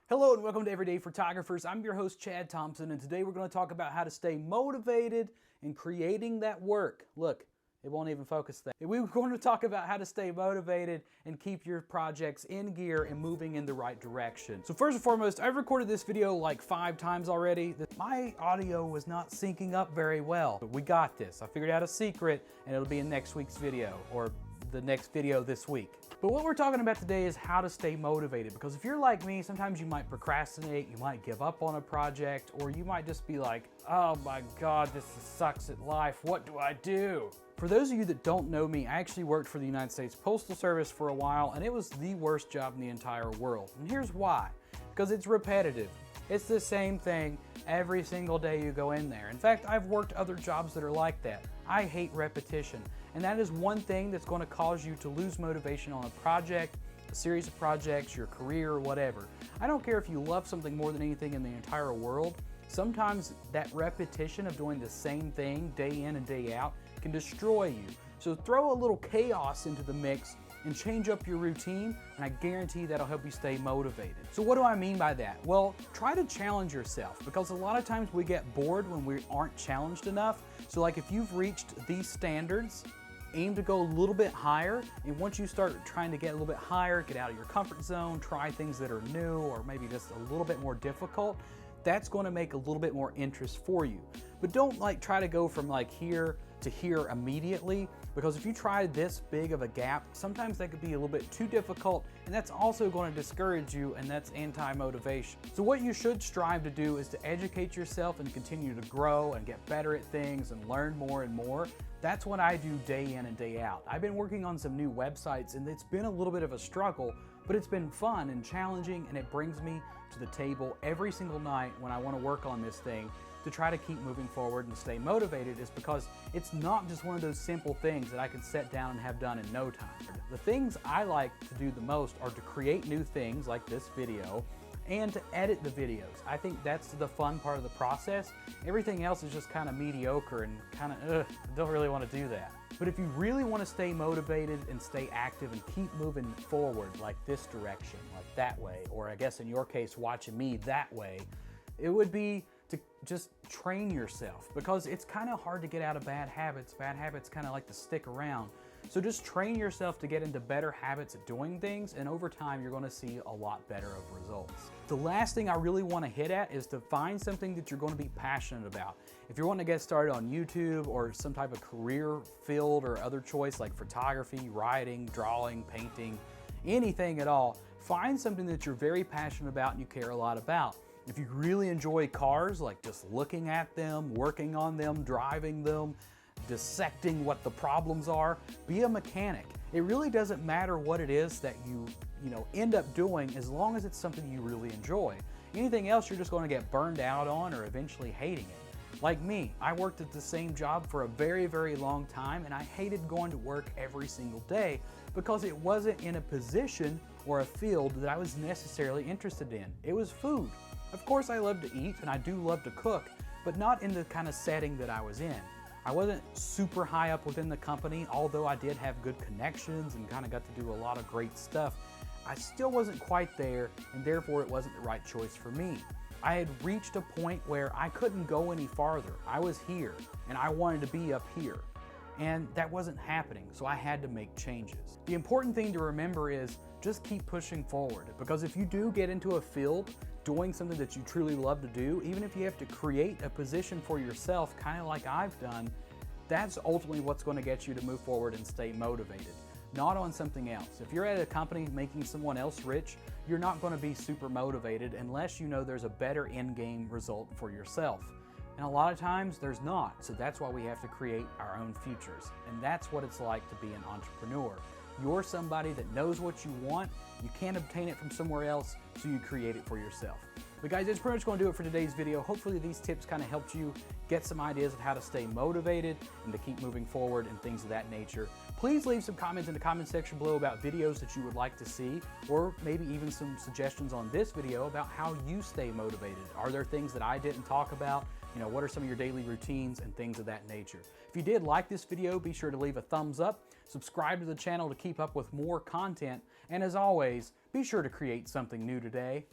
Hello and welcome to Everyday Photographers. I'm your host Chad Thompson, and today we're going to talk about how to stay motivated in creating that work. Look, it won't even focus there. We're going to talk about how to stay motivated and keep your projects in gear and moving in the right direction. So first and foremost, I've recorded this video like 5 times already. My audio was not syncing up very well, but we got this. I figured out a secret and it'll be in next week's video or the next video this week. But what we're talking about today is how to stay motivated, because if you're like me, sometimes you might procrastinate, you might give up on a project, or you might just be like, oh my God, this sucks at life, what do I do? For those of you that don't know me, I actually worked for the United States Postal Service for a while, and it was the worst job in the entire world. And here's why. Because it's repetitive. It's the same thing every single day you go in there. In fact, I've worked other jobs that are like that. I hate repetition. And that is one thing that's going to cause you to lose motivation on a project, a series of projects, your career, or whatever. I don't care if you love something more than anything in the entire world. Sometimes that repetition of doing the same thing day in and day out can destroy you. So throw a little chaos into the mix and change up your routine, and I guarantee that'll help you stay motivated. So what do I mean by that? Well, try to challenge yourself, because a lot of times we get bored when we aren't challenged enough. So like if you've reached these standards, aim to go a little bit higher, and once you start trying to get a little bit higher, get out of your comfort zone, try things that are new or maybe just a little bit more difficult, that's going to make a little bit more interest for you. But don't like try to go from like here to here immediately, because if you try this big of a gap, sometimes that could be a little bit too difficult, and that's also going to discourage you, and that's anti-motivation. So what you should strive to do is to educate yourself and continue to grow and get better at things and learn more and more. That's what I do day in and day out. I've been working on some new websites, and it's been a little bit of a struggle, but it's been fun and challenging, and it brings me to the table every single night when I want to work on this thing to try to keep moving forward and stay motivated, is because it's not just one of those simple things that I can set down and have done in no time. The things I like to do the most are to create new things like this video and to edit the videos. I think that's the fun part of the process. Everything else is just kind of mediocre and kind of, don't really want to do that. But if you really want to stay motivated and stay active and keep moving forward like this direction, like that way, or I guess in your case, watching me that way, it would be to just train yourself, because it's kind of hard to get out of bad habits. Bad habits kind of like to stick around. So just train yourself to get into better habits at doing things, and over time you're going to see a lot better of results. The last thing I really want to hit at is to find something that you're going to be passionate about. If you're wanting to get started on YouTube or some type of career field or other choice like photography, writing, drawing, painting, anything at all, find something that you're very passionate about and you care a lot about. If you really enjoy cars, like just looking at them, working on them, driving them, dissecting what the problems are, be a mechanic. It really doesn't matter what it is that you end up doing, as long as it's something you really enjoy. Anything else you're just going to get burned out on or eventually hating it. Like me, I worked at the same job for a very, very long time, and I hated going to work every single day because it wasn't in a position or a field that I was necessarily interested in. It was food. Of course I love to eat and I do love to cook, but not in the kind of setting that I was in. I wasn't super high up within the company, although I did have good connections and kind of got to do a lot of great stuff. I still wasn't quite there, and therefore it wasn't the right choice for me. I had reached a point where I couldn't go any farther. I was here and I wanted to be up here, and that wasn't happening, so I had to make changes. The important thing to remember is just keep pushing forward, because if you do get into a field doing something that you truly love to do, even if you have to create a position for yourself, kind of like I've done, that's ultimately what's going to get you to move forward and stay motivated, not on something else. If you're at a company making someone else rich, you're not going to be super motivated unless you know there's a better end game result for yourself. And a lot of times there's not, so that's why we have to create our own futures. And that's what it's like to be an entrepreneur. You're somebody that knows what you want, you can't obtain it from somewhere else, so you create it for yourself. But guys, that's pretty much going to do it for today's video. Hopefully these tips kind of helped you get some ideas of how to stay motivated and to keep moving forward and things of that nature. Please leave some comments in the comment section below about videos that you would like to see, or maybe even some suggestions on this video about how you stay motivated. Are there things that I didn't talk about? What are some of your daily routines and things of that nature? If you did like this video, be sure to leave a thumbs up, subscribe to the channel to keep up with more content, and as always, be sure to create something new today.